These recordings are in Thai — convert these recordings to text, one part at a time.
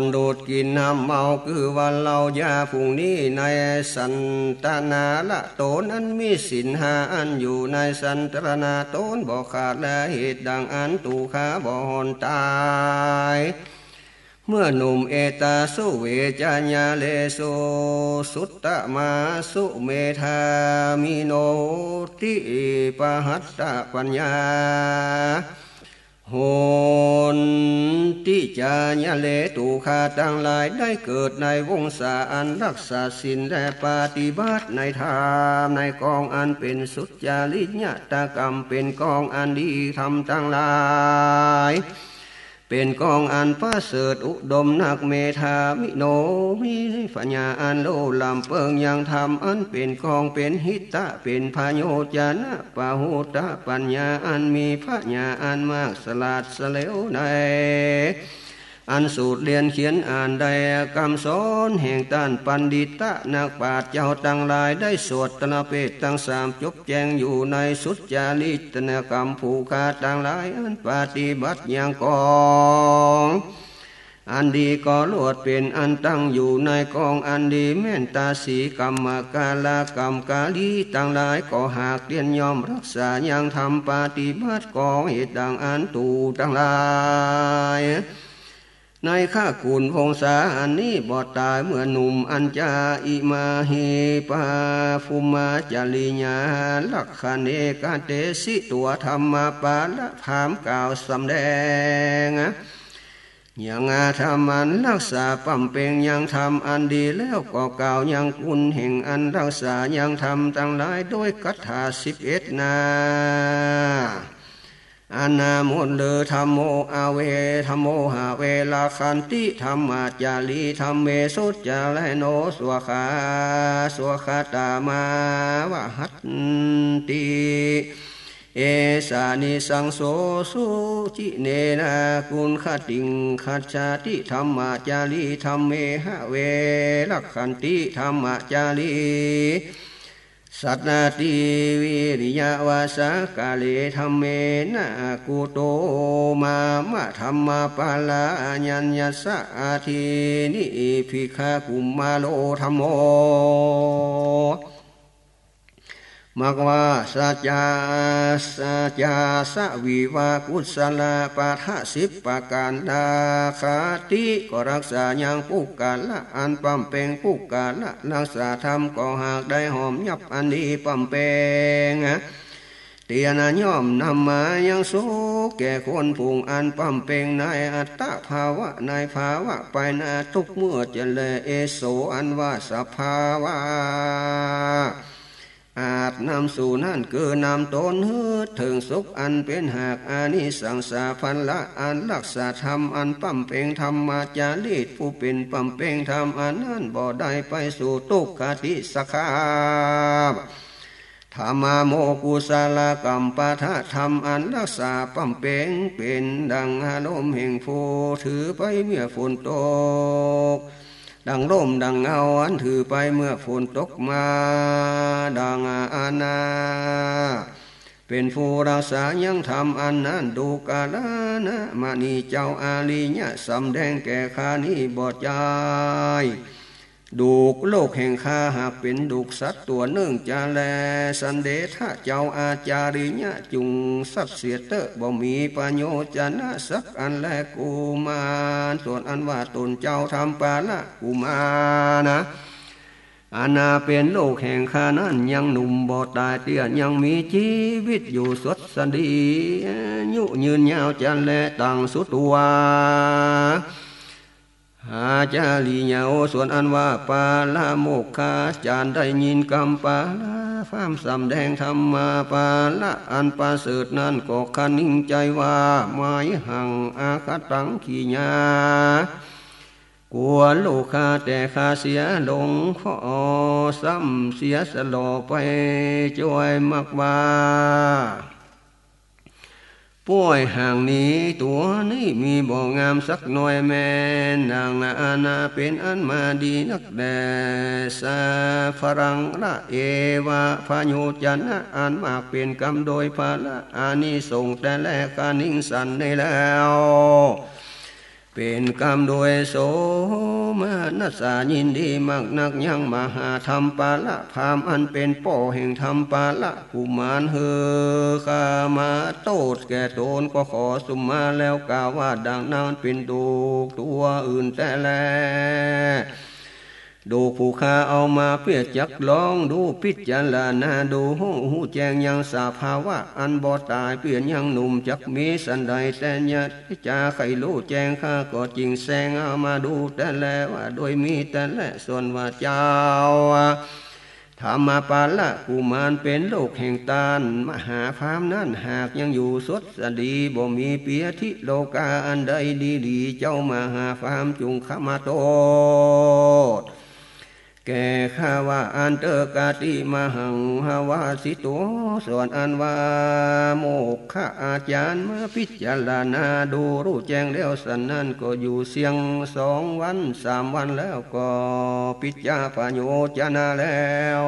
วนดูดกินน้ำเมาคือวันเรายาพรุ่งนี้ในสันตนาละโตนั้นมีศีลห้าอันอยู่ในสันตนาโตนบ่ขาดและเหตุดังอันตูขาบ่หอนตายเมื่อหนุ่มเอตาสุเวจาญาเลโสสุตตะมาสุเมธามิโนติปหัตตปัญญาโหนติจาญาเลตุขาตั้งหลายได้เกิดในวงศาอันรักษาศีลและปฏิบัติในธรรมในกองอันเป็นสุจาริญาตกรรมเป็นกองอันดีธรรมทั้งหลายเป็นกองอันประเสริฐอุดมนักเมธามิโนมีปัญญาอันโลลำเปิงยังธรรมอันเป็นกองเป็นหิตะเป็นพโยจนะปะหุตะปัญญาอันมีปัญญาอันมากสลาดเสลวในอันสูตรเรียนเขียนอ่านได้คำสอนแห่งต้านปันดิตะนักปราชญ์เจ้าตั้งหลายได้สวดตนาเพศตั้งสามจบแจงอยู่ในสุจจาริตนกรรมผูกขาดตั้งหลายอันปฏิบัติอย่างกองอันดีก็ลวดเป็นอันตั้งอยู่ในกองอันดีแม่นตาสีกรรมกาลกรรมกาลีตั้งหลายก็หากเรียนยอมรักษาอย่างทำปฏิบัติกองเหตุดังอันตูตั้งหลายในข้ากุลพงษาอันนี้บอดตายเมื่อหนุ่มอัญจาอิมาหิปาภูมาจาริญาลักขเนกาเตสิตัวธรรมปาละพามกล่าวสำแดงอย่างอาธรรมันรักษาปั่มเป่งยังทำอันดีแล้วก็กล่าวยังคุณแห่งอันรักษายังทำตั้งหลายโดยคาถา11นาอนาโมเลธรรมโมอาเวธรรมโมหาเวลาคันติธรรมาจารีธรรมเมสุจาลโนสวขาสวขาตามาวะหัตติเอสานิสังโสสุจิเนนะกุณขติงขัจฉาติธรรมาจารีธรรมเมหะเวลักขันติธรรมาจารีสัตนาติวิริยาวาสากาเลธรรมเมนะกุโตมามะธรรมปาลาญัญญสะอาทินิภิกขากุมมาโลธรรมโมมกวาสัจจาสัจจาสวิวากุศลปาทะ10ประการดาคาติก็รักษาอย่างปุกกาละอันปั่มเป่งปุกกาละรักษาธรรมก็หากได้หอมยับอันนี้ปั่มเป่งเตียนย่อมนำมายังสุขแก่คนผู้อันปั่มเป่งในอัตตภาวะในภาวะไปนาทุกเมื่อจะเลเอโสอันว่าสภาวะอาจนำสู่นั่นคือนำตนหืดถึงสุขอันเป็นหากอานิสังสาพันละอันรักษาธรรมอันปั่มเป่งธรรมาจารีตผู้เป็นปั่มเป่งธรรมอันนั้นบ่ได้ไปสู่ทุกขติสักขาธรรมโมกุศลกรรมปะทะธรรมอันรักษาปั่มเป่งเป็นดังอารมณ์แห่งผู้ถือไปเมื่อฝนตกดังร่มดังเงาอันถือไปเมื่อฝนตกมาดังอาณาเป็นผู้รักษายังทำอันนั้นดูกาลนะมานีเจ้าอาลีญะสำแดงแก่ข้านี้บอดใจดูกโลกแห่งข้าหากเป็นดุกสัตว์ตัวหนึ่งจะแลสันเดชะเจ้าอาจาริญะจุงสัตเสียเตอบ่มีประโยชน์จะนะสักอันแลกุมารส่วนอันว่าตนเจ้าทำปาละกุมารนะอาณาเป็นโลกแห่งข้านั้นยังหนุ่มบ่ตายเตี้ยยังมีชีวิตอยู่สดสดียุยืนยาวจะแลตั้งสุดตัวอาจาริยาส่วนอันว่าปาลาโมกขาจารได้ยินคำปาลาฟ้ามสำแดงธรรมาปาละอันประเสริฐนั้นก็คันนิ่งใจว่าหมายหังอาคตังขีญากลัวโลกาแต่ข้าเสียลงขอซ้ำเสียสลอไปจอยมักว่าป่วยห่างนี้ตัวนี้มีบ่งามสักหน่อยแม่นางนานาเป็นอันมาดีนักแดสาฝรั่งละเอวะพายุจันอันมากเป็นกรรมโดยภาละอานิสงส์แต่แลกานิ่งสันในแล้ว เป็นกรรมโดยโสมานัสสายินดีมากนักยังมหาธรรมปาละพามอันเป็นป่อแห่งธรรมปาละกุมารเฮอข้ามาโตดแก่ตนก็ขอสุมมาแล้วกล่าวว่าดังนั้นเป็นดูตัวอื่นแต่แลดูผู้ข้าเอามาเพื่อจักลองดูพิจารณาดูหูแจ้งยังสาภาวะอันบ่ตายเปลี่ยนยังหนุ่มจักมีสันใดแต่ยัดจาไขรู้แจ้งข้าก็จริงแสงเอามาดูแต่แล้วว่าโดยมีแต่และส่วนว่าเจ้าธรรมปาละกุมารเป็นโลกแห่งตานมหาพามนั้นหากยังอยู่สดสดีบ่มีเปียทิโลกาอันใดดีเจ้ามหาพามจุงขมาโตแก่ข้าว่าอันเตกาติมหังหาวาสิโตส่วนอันว่าโมกขอาจารย์มาพิจารณาดูรู้แจ้งแล้วสันนั้นก็อยู่เสียง2 วัน 3 วันแล้วก็พิจารณาโยจนาแล้ว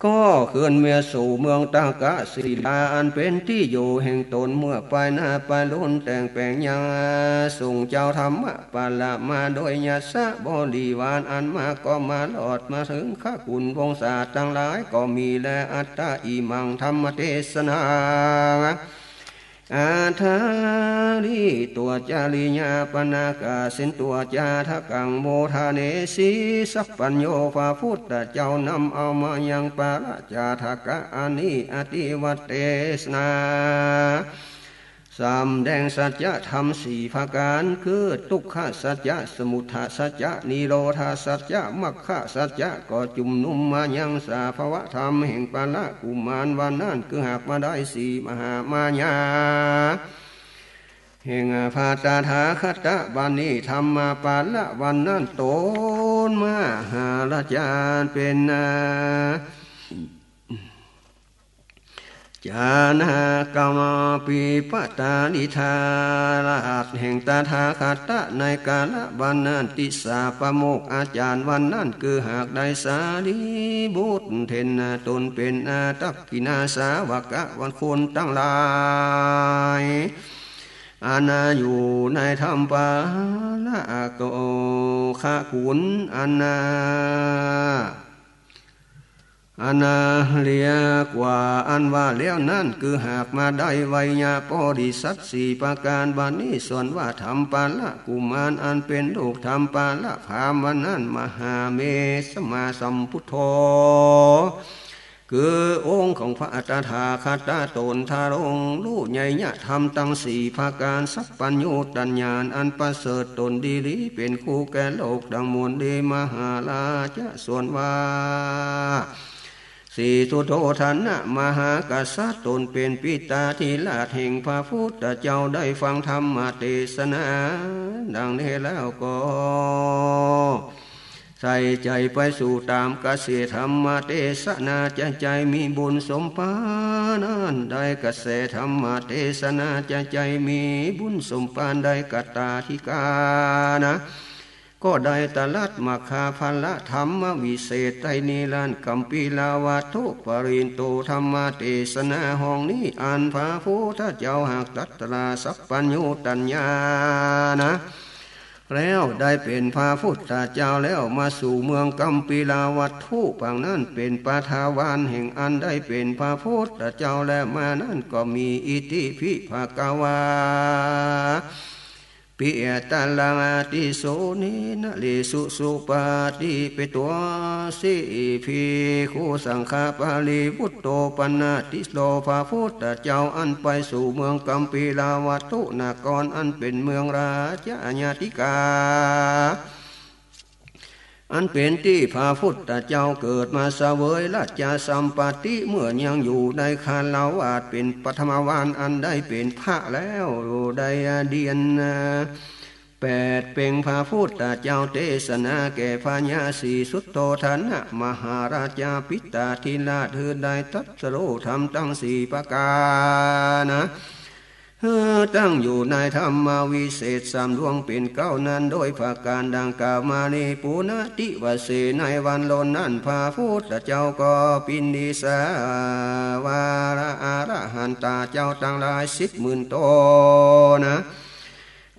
ก็ขึ้นเมื่อสู่เมืองตากะศิลาอันเป็นที่อยู่แห่งตนเมื่อไปหน้าไปล้นแต่งแปลงยังส่งเจ้าธรรมะปาละมาโดยญาสะบริวารอันมาก็มาหลอดมาถึงข้าคุณวงศาทั้งหลายก็มีและอัตตาอิมังธรรมเทศนาอาทาริตัวจาริญาปนากาสินตัวจาทกังโมทาเนสีสัพปัญโยภาพุทธเจ้านำเอามายังปาราจาทกะอานิอติวัตเตสนาสามแดงสัจจะธรรม4 ประการคือทุกขสัจจะสมุทัยสัจจะนิโรธาสัจจะมรรคสัจจะก็จุมนุมมายังสาภวะธรรมแห่งปาละกุมารวันนั้นคือหากมาได้4 มหามายาแห่งพาตาถาคตะบันนี้ธรรมปาละวันนั้นโตนมหาราชาเป็นจานากามปีปตานิธาราชแห่งตาถาคตะในกาลวันนั้นติสาปโมกอาจารย์วันนั้นคือหากได้สารีบุตรเทนตนเป็นตักกินาสาวกะวันคนตั้งหลายอานาอยู่ในธรรมปาละโกขะขุนอานาเลียกว่าอันว่าแล้วนั่นคือหากมาได้ไวยาปริสัต4 ประการบัดนี้ส่วนว่าธรรมปาละกุมารอันเป็นลูกธรรมปาละพามวันนั้นมหาเมสมาสัมพุทโธคือองค์ของพระอัตถาคตตนทารงรู้ใหญ่ยะธรรมตั้ง4 ประการสัพพัญญูตัญญาณอันประเสริฐตนดีลีเป็นคู่แก่โลกดังมวลเดมหาราชส่วนว่าสีสุโธธนะมหากษัตริย์ตนเป็นปิตาธิราชแห่งพระพุทธเจ้าได้ฟังธรรมเทศนาดังนี้แล้วก็ใส่ใจไปสู่ตามกเสธรรมเทศนาใจมีบุญสมปานนั้นได้กระแสธรรมเทศนาใจมีบุญสมปานได้กตาธิกานะก็ได้ตลัดมาคาพันละธรรมวิเศษไตนิรันดร์กัมปีลาวาทุปรินโตธรรมเทศนาห้องนี้อันพระพุทธเจ้าหากตัตราสัพพัญญูตัญญานะแล้วได้เป็นพระพุทธเจ้าแล้วมาสู่เมืองกัมปีลาวัตถุฝั่งนั้นเป็นปฐาวานแห่งอันได้เป็นพระพุทธเจ้าและมานั้นก็มีอิติภิภกวาปิยตัลลังติโสนินะลิสุสุปาติเปตัวสิภิกขุสังฆปาลิพุตโตปนะติโลภาพุทธเจ้าอันไปสู่เมืองกัมปีลาวัตถุนครอันเป็นเมืองราชญาติกาอันเป็นที่พระพุทธเจ้าเกิดมาเสวยราชสัมปติเมื่อยังอยู่ในคาลาวาสเป็นปฐมวานอันได้เป็นพระแล้วได้เดียน8เป็นพระพุทธเจ้าเทศนาแก่พญาสีสุตโตธนะมหาราชาปิตาธิราชได้ตรัสรู้ธรรมตั้ง4 ประการนะตั้งอยู่ในธรรมวิเศษ3 ดวงเป็น9นั้นโดยภาการดังกล่าวมาในปุณติวเสในวันโลนนั้นพระพุทธเจ้าก็ปินดิสาวาระอรหันตาเจ้าตั้งหลาย10,000 โตนะ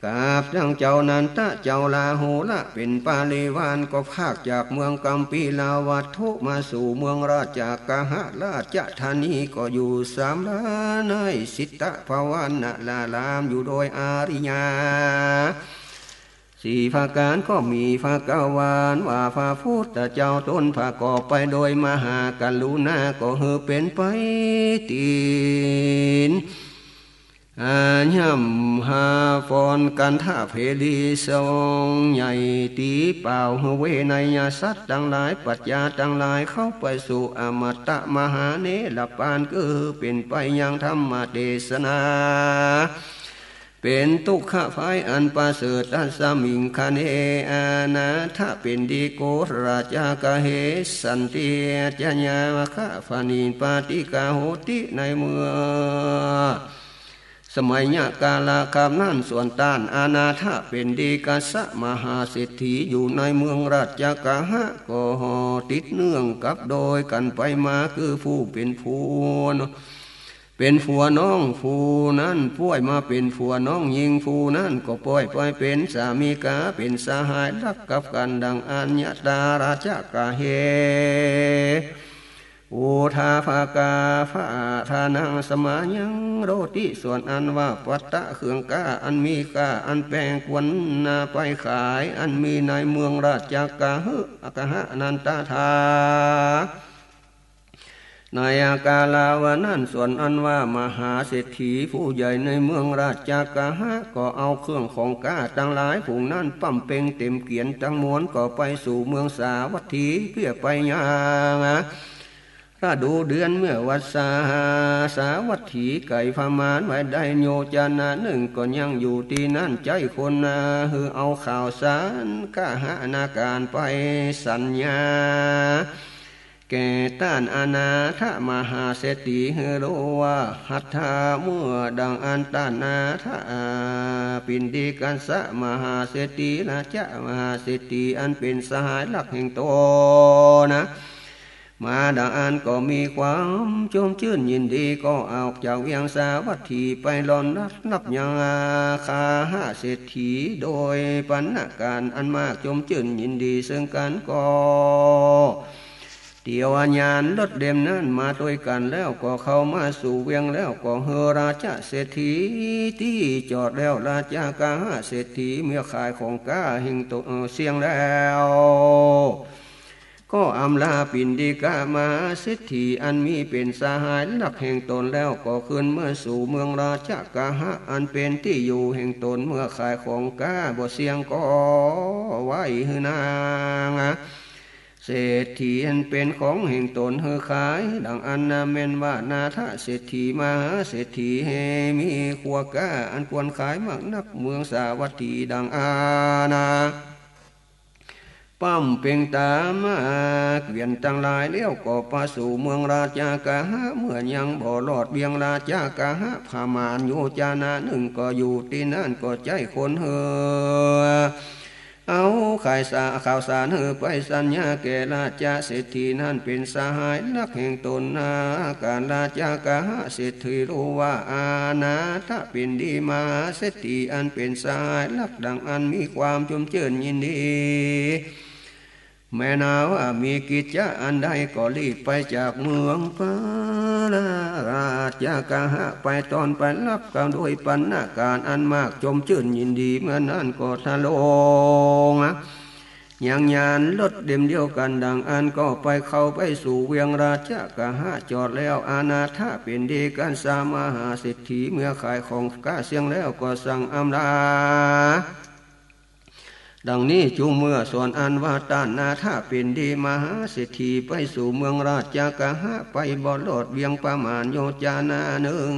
กาบดังเจ้านันทะเจ้าลาโหละเป็นปาลิวานก็พากจากเมืองกัมปีลาวัตถุมาสู่เมืองราชกหะราชธานีก็อยู่สามล้านในสิทธภาวนาลาลามอยู่โดยอาริยาสี่ภาการก็มีภาคาวานว่าพระพุทธเจ้าต้นภาก่อไปโดยมหากรุณาก็เฮเป็นไปตีนย่ำหาฟอนกันท่าเพลีทรงใหญ่ตีเป่าเวไนยสัตว์ทั้งหลายปัจจาทั้งหลายเข้าไปสู่อมตะมหาเนรปานก็เป็นไปยังธรรมเทศนาเป็นทุกขะไฟอันประเสริฐอันสมิงคเนอานาถ้าเป็นดีโกราชากะเหสันติจญามะคะฟานินปาติกาโหติในเมืองสมัยญะกาลากามนั่นส่วนต้านอาณาถาเป็นดีกัสสะมหาเศรษฐีอยู่ในเมืองราชกะหะก็ติดเนื่องกับโดยกันไปมาคือผู้เป็นผู้เป็นผัวน้องผู้นั้นป่วยมาเป็นผัวน้องยิงผู้นั้นก็ป่วยไปเป็นสามีกาเป็นสหายรักกับกันดังอัญญตาราชกะเหอุทาภากาภาทานังสมายังโรติส่วนอันว่าปัตตะเครื่องกาอันมีกาอันแปลงควนนาไปขายอันมีในเมืองราชกะหะนันตาธานายกาลาวานั่นส่วนอันว่ามหาเศรษฐีผู้ใหญ่ในเมืองราชกะหะก็เอาเครื่องของกาทั้งหลายผู้นั้นปั้มเป่งเต็มเกียนทั้งมวลก็ไปสู่เมืองสาวัตถีเพื่อไปยังถ้าดูเดือนเมื่อวัดสาวัตถีไก่พมานไว้ได้โยจานะหนึ่งก็ยังอยู่ที่นั่นใจคนคือเอาข่าวสารกะหะนาการไปสัญญาแก่ต้านอาณาถมหาเศรษฐีฮือรู้ว่าหัตถาเมื่อดังอันต้านนาถปินดีกันสะมหาเศรษฐีราชมหาเศรษฐีอันเป็นสหายหลักแห่งโตนะมาดังอันก็มีความชมชื่นยินดีก็ออกจากเวียงสาวัตถีไปลอนรับยังคาหาเศรษฐีโดยปัญหาการอันมากชมชื่นยินดีซึ่งกันก็เตียวญาณรถเด่มนั้นมาด้วยกันแล้วก็เข้ามาสู่เวียงแล้วก็เฮราชเศรษฐีที่จอดแล้วราชกาหาเศรษฐีเมื่อขายของก้าหิงตกเสียงแล้วก็อำลาปินดิกามาเศรษฐีอันมีเป็นสหายหลักแห่งตนแล้วก็ขึ้นเมื่อสู่เมืองราชกาหะอันเป็นที่อยู่แห่งตนเมื่อขายของก้าบ่เสียงก็ไว้หือนางเศรษฐีอันเป็นของแห่งตนเฮอขายดังอันนาเมนว่านาถเศรษฐีมาเศรษฐีเฮมีขัวก้าอันควรขายมากนักเมืองสาวัตถีดังอาณาปั้มเป่งตามเกวียนตั้งหลายเลี้ยวก็ไปสู่เมืองราชกะหะเมื่อยังบ่หลอดเบียงราชกะหะพามานโยจานะหนึ่งก็อยู่ที่นั่นก็ใจคนเฮเอาข่าวสารไปสัญญาแก่ราชเศรษฐีนั่นเป็นสหายนักแห่งตนการราชกะหะเศรษฐีรู้ว่าอาณาถเป็นดีมาเศรษฐีอันเป็นสหายนักดังอันมีความชมเชยยินดีแม่นาว่ามีกิจจะอันใดก็รีบไปจากเมืองปาราชกะหะไปตอนไปรับกันโดยปัญหาการอันมากชมชื่นยินดีเมื่อนั้นก็ทะลงอย่างยานรถเดิมเดียวกันดังอันก็ไปเข้าไปสู่เวียงราชกะหะจอดแล้วอาณาถาเป็นดีกันสามหาเศรษฐีเมื่อขายของก้าเสียงแล้วก็สั่งอำลาดังนี้จูงเมื่อส่วนอันว่าต้านนาถาเป็นดีมหาเศรษฐีไปสู่เมืองราชกะหะไปบ่หลดเวียงประมาณโยจานาหนึ่ง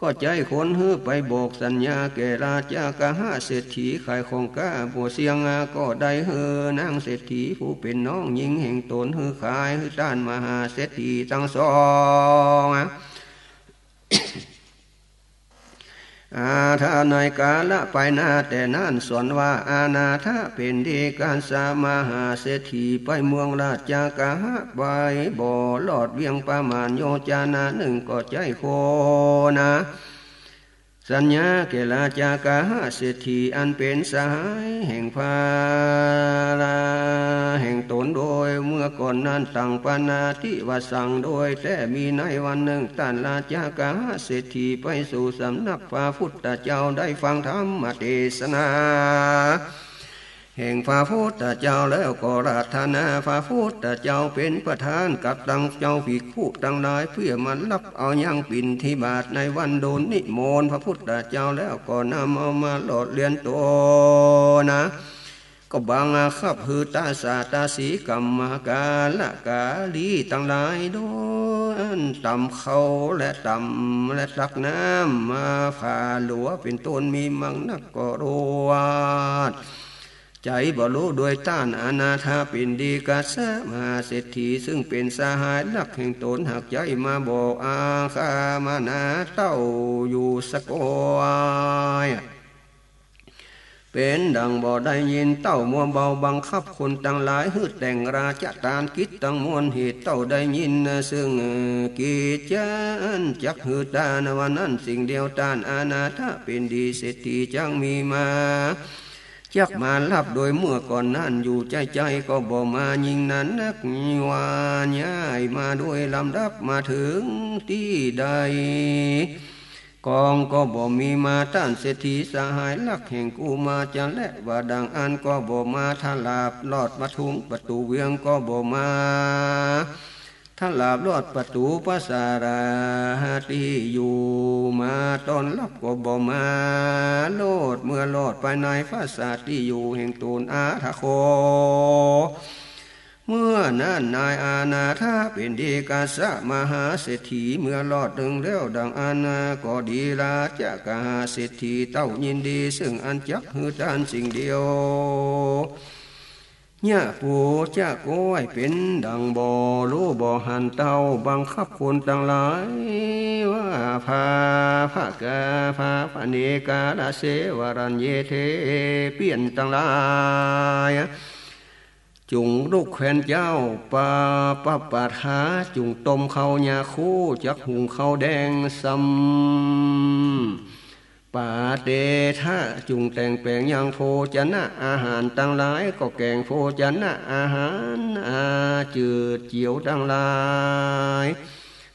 ก็ใจคนฮือไปบอกสัญญาแก่ราชกะหะเศรษฐีขายของก้าบัวเสียงก็ได้ฮือนางเศรษฐีผู้เป็นน้องหญิงแห่งตนฮือขายฮือต้านมหาเศรษฐีทั้งสองถ้าในกาละไปนาแต่นั่นส่วนว่าอาณาถเป็นดีการสามหาเศรษฐีไปเมืองราชกะหะไปบ่หลอดเวียงประมาณโยจานาหนึ่งก็ใจโคนะ สัญญาเกลาจากาเศรษฐีอันเป็นสหายแห่งพาราแห่งตนโดยเมื่อก่อนนั้นตั้งปานาธิวสั่งโดยแต่มีในวันหนึ่งท่านราชากาเศรษฐีไปสู่สำนักพระพุทธเจ้าได้ฟังธรรมเทศนาแห่งพระพุทธเจ้าแล้วก็ราธนาพระพุทธเจ้าเป็นประธานกับตั้งเจ้าภิกษุทั้งหลายเพื่อมันรับเอายังปิ่นที่บาทในวันโดนนิมนต์พระพุทธเจ้าแล้วก็นำเอามาหลอดเลียนตัวนะก็บางขับหือตาสาตาสีกรรมกาละกาลีทั้งหลายโดนต่ำเขาและต่ำและตักน้ำมาผ่าหลัวเป็นต้นมีมังนักก็รวดใจบ่รู้โดยต้านอนาถาเป็นดีกัสมาเศรษฐีซึ่งเป็นสหายลักแห่งตนหักใจมาบอกอาคามานาเต้าอยู่สะกอยเป็นดังบ่ได้ยินเต้ามัวเบาบังคับคนต่างหลายฮึดแต่งราชตานกิจตั้งมวลเหตุเต้าได้ยินซึ่งกิจจันจักหืดตานวันนั้นสิ่งเดียวต้านอนาถาเป็นดีเศรษฐีจังมีมาจักมาลับโดยเมื่อก่อนนั้นอยู่ใจก็บ่มายิงนั้นนักวานย้ายมาด้วยลำดับมาถึงที่ใดกองก็บ่มีมาต้านเศรษฐีสหายลักแห่งกูมาจะและว่าดังอันก็บ่มาทลาบลอดมาทุงประตูเวียงก็บ่มาถ้าลาบลอดประตูภาษาราที่อยู่มาตอนรับก็บ่มาโลดเมื่อลอดภายในภาษาที่อยู่แห่งตูนอาทะโคเมื่อนั้นนายอาณาถาเป็นดีกาสะมหาเศรษฐีเมื่อลอดถึงแล้วดังอาณาก็ดีราชกาเศรษฐีเต้ายินดีซึ่งอันจักหือด้านสิ่งเดียวเนี่ยปูจะก้อยเป็นดังบ่รู้บ่หันเต้าบังคับคนต่างหลายว่าพาภาคาพาปเนกาลเสวรัญเยเทเปลี่ยนต่างหลายจุงลูกแขวนเจ้าปาปะปาหาจุงต้มข้าวยาคูจักหุงข้าวแดงซ้ำปาเตทะจุงแต่งแปลงยังโภชนะอาหารต่างหลายก็แกงโภชนะอาหารจืดเจียวต่างหลาย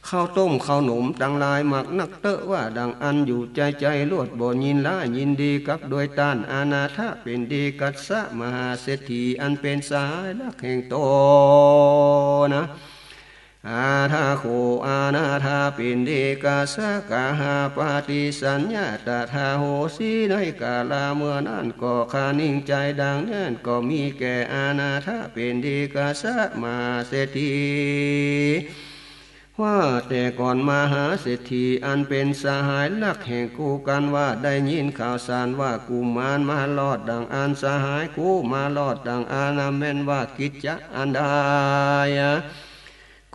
ข้าวต้มข้าวหนมต่างหลายหมักนักเตอะว่าดังอันอยู่ใจลวดบ่ยินละยินดีกับโดยต้านอาณาถาเป็นดีกัสสะมหาเศรษฐีอันเป็นสายลักแห่งโตนะอาทาโคอานาธาปินเดกาสกาหาปาติสัญญาตถาโหสีในกาลาเมื่อนั้นก็คานิ่งใจดังนั้นก็มีแก่อานาธาเป็นเดกาสมาเศรษฐีว่าแต่ก่อนมหาเศรษฐีอันเป็นสหายลักแห่งกูกันว่าได้ยินข่าวสารว่ากูมารมาลอดดังอันสหายกูมาลอดดังอานาแม่นว่ากิจจะอันใด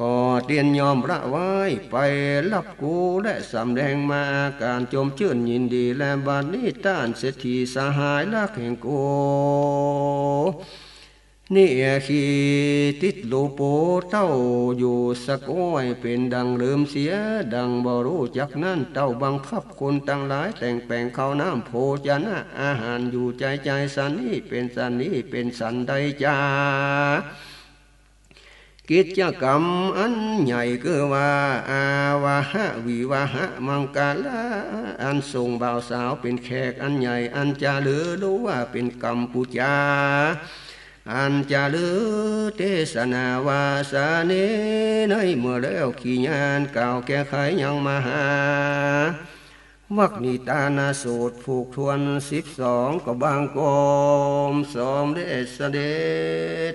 ก็เตียนยอมระไว้ไปรับกูและสำแดงมาการโจมชื่นยินดีและบัดนี้ต้านเศรษฐีสหายลักแห่งกูนี่ขีติดลูโปเต้าอยู่สะก้อยเป็นดังลืมเสียดังบ่รู้จักนั้นเต้าบังคับคนต่างหลายแต่งแปลงข้าวน้ำโภชนะอาหารอยู่ใจสันนี้เป็นสันนี้เป็นสันใดจ้ากิจกรรมอันใหญ่คือว่าอาวาหะวิวาหะมังกาลาอันส่งบ่าวสาวเป็นแขกอันใหญ่อันจะลือรู้ว่าเป็นกัมพูชาอันจะลือเทศนาวาสาเนในเมื่อแล้วขี้ยานเก่าแก้ไขยังมาหาวักนิตานาสูตรผูกทวน12ก็บางกรมสมเด็จเสด็จ